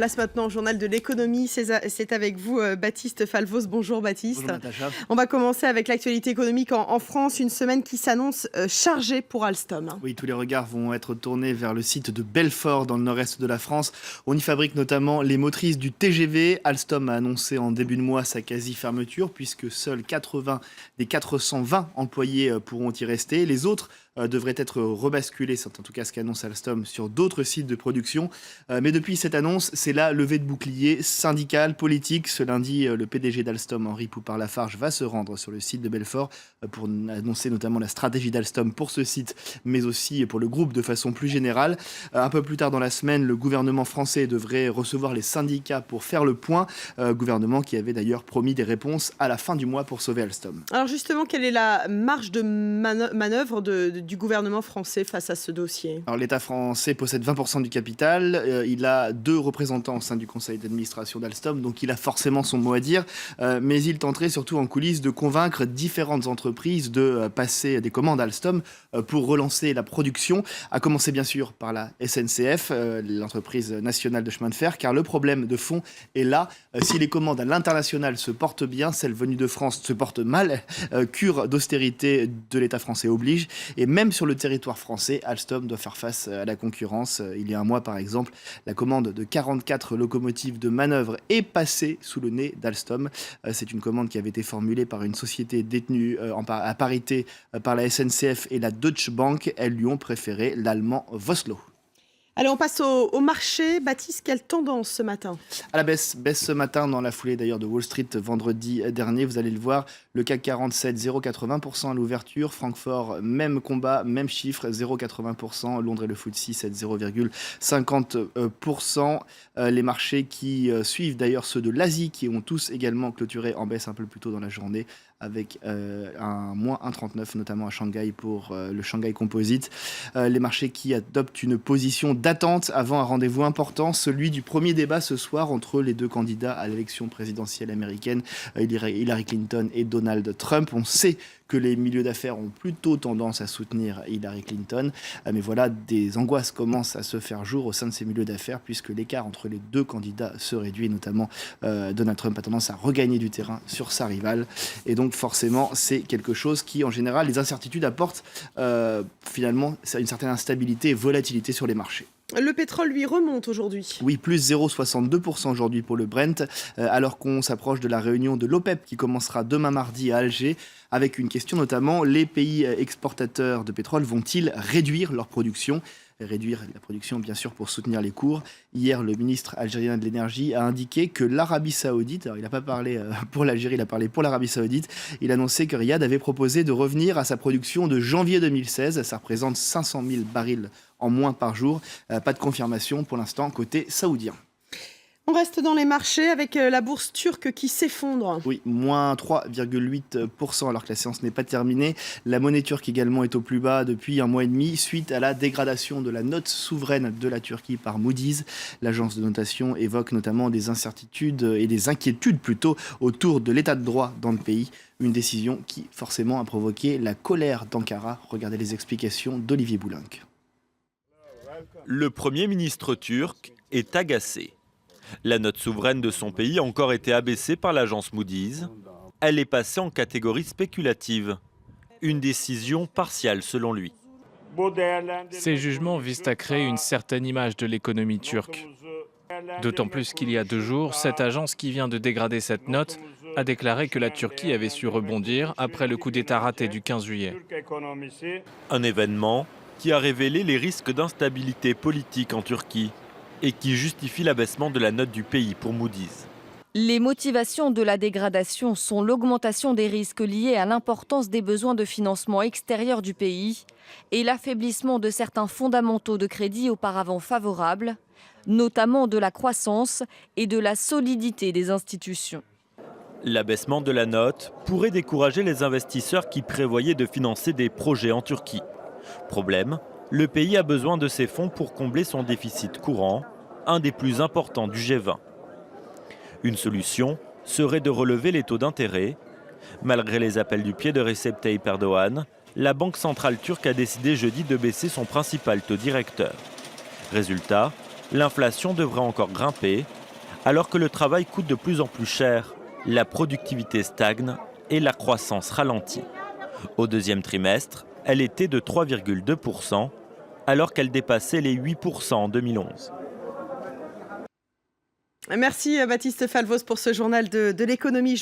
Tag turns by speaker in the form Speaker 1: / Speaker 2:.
Speaker 1: Place maintenant au journal de l'économie. C'est avec vous, Baptiste Falvos. Bonjour Baptiste.
Speaker 2: Bonjour Natacha.
Speaker 1: On va commencer avec l'actualité économique en France. Une semaine qui s'annonce chargée pour Alstom.
Speaker 2: Oui, tous les regards vont être tournés vers le site de Belfort dans le nord-est de la France. On y fabrique notamment les motrices du TGV. Alstom a annoncé en début de mois sa quasi-fermeture puisque seuls 80 des 420 employés pourront y rester. Les autres devraient être rebasculés, c'est en tout cas ce qu'annonce Alstom, sur d'autres sites de production. Mais depuis cette annonce, c'est la levée de bouclier syndical, politique. Ce lundi, le PDG d'Alstom, Henri Poupart-Lafarge, va se rendre sur le site de Belfort pour annoncer notamment la stratégie d'Alstom pour ce site, mais aussi pour le groupe de façon plus générale. Un peu plus tard dans la semaine, le gouvernement français devrait recevoir les syndicats pour faire le point. Gouvernement qui avait d'ailleurs promis des réponses à la fin du mois pour sauver Alstom.
Speaker 1: Alors justement, quelle est la marge de manœuvre du gouvernement français face à ce dossier?
Speaker 2: Alors, l'État français possède 20% du capital. Il a 2 représentants au sein du conseil d'administration d'Alstom, donc il a forcément son mot à dire. Mais il tenterait surtout en coulisses de convaincre différentes entreprises de passer des commandes à Alstom pour relancer la production, à commencer bien sûr par la SNCF, l'entreprise nationale de chemin de fer, car le problème de fond est là. Si les commandes à l'international se portent bien, celles venues de France se portent mal. Cure d'austérité de l'État français oblige. Et même sur le territoire français, Alstom doit faire face à la concurrence. Il y a un mois, par exemple, la commande de 44 locomotives de manœuvre est passée sous le nez d'Alstom. C'est une commande qui avait été formulée par une société détenue à parité par la SNCF et la Deutsche Bank. Elles lui ont préféré l'allemand Vossloh.
Speaker 1: Allez, on passe au marché. Baptiste, quelle tendance ce matin?
Speaker 2: À la baisse ce matin, dans la foulée d'ailleurs de Wall Street vendredi dernier, vous allez le voir, le CAC 40 cède 0,80% à l'ouverture, Francfort, même combat, même chiffre, 0,80%, Londres et le FTSE cèdent 0,50%. Les marchés qui suivent d'ailleurs ceux de l'Asie, qui ont tous également clôturé en baisse un peu plus tôt dans la journée, avec un moins 1,39 notamment à Shanghai pour le Shanghai Composite. Les marchés qui adoptent une position d'attente avant un rendez-vous important, celui du premier débat ce soir entre les 2 candidats à l'élection présidentielle américaine, Hillary Clinton et Donald Trump. On sait que les milieux d'affaires ont plutôt tendance à soutenir Hillary Clinton, mais voilà, des angoisses commencent à se faire jour au sein de ces milieux d'affaires puisque l'écart entre les 2 candidats se réduit, notamment Donald Trump a tendance à regagner du terrain sur sa rivale, et donc forcément c'est quelque chose qui en général, les incertitudes apportent finalement une certaine instabilité et volatilité sur les marchés.
Speaker 1: Le pétrole, lui, remonte aujourd'hui.
Speaker 2: Oui, plus 0,62% aujourd'hui pour le Brent, alors qu'on s'approche de la réunion de l'OPEP qui commencera demain mardi à Alger, avec une question notamment, les pays exportateurs de pétrole vont-ils réduire leur production ? Réduire la production, bien sûr, pour soutenir les cours. Hier, le ministre algérien de l'énergie a indiqué que l'Arabie Saoudite, alors il n'a pas parlé pour l'Algérie, il a parlé pour l'Arabie Saoudite, il a annoncé que Riyad avait proposé de revenir à sa production de janvier 2016. Ça représente 500 000 barils en moins par jour. Pas de confirmation pour l'instant côté saoudien.
Speaker 1: On reste dans les marchés avec la bourse turque qui s'effondre.
Speaker 2: Oui, moins 3,8% alors que la séance n'est pas terminée. La monnaie turque également est au plus bas depuis un mois et demi suite à la dégradation de la note souveraine de la Turquie par Moody's. L'agence de notation évoque notamment des incertitudes et des inquiétudes plutôt autour de l'état de droit dans le pays. Une décision qui forcément a provoqué la colère d'Ankara. Regardez les explications d'Olivier Boulinck.
Speaker 3: Le Premier ministre turc est agacé. La note souveraine de son pays a encore été abaissée par l'agence Moody's. Elle est passée en catégorie spéculative. Une décision partiale selon lui.
Speaker 4: Ces jugements visent à créer une certaine image de l'économie turque. D'autant plus qu'il y a 2 jours, cette agence qui vient de dégrader cette note a déclaré que la Turquie avait su rebondir après le coup d'État raté du 15 juillet.
Speaker 3: Un événement qui a révélé les risques d'instabilité politique en Turquie et qui justifie l'abaissement de la note du pays pour Moody's.
Speaker 5: Les motivations de la dégradation sont l'augmentation des risques liés à l'importance des besoins de financement extérieur du pays et l'affaiblissement de certains fondamentaux de crédit auparavant favorables, notamment de la croissance et de la solidité des institutions.
Speaker 3: L'abaissement de la note pourrait décourager les investisseurs qui prévoyaient de financer des projets en Turquie. Problème, le pays a besoin de ces fonds pour combler son déficit courant, un des plus importants du G20. Une solution serait de relever les taux d'intérêt. Malgré les appels du pied de Recep Tayyip Erdogan, la Banque centrale turque a décidé jeudi de baisser son principal taux directeur. Résultat, L'inflation devrait encore grimper, alors que le travail coûte de plus en plus cher, la productivité stagne et la croissance ralentit. Au deuxième trimestre, elle était de 3,2%, alors qu'elle dépassait les 8% en 2011.
Speaker 1: Merci Baptiste Falvos pour ce journal de l'économie.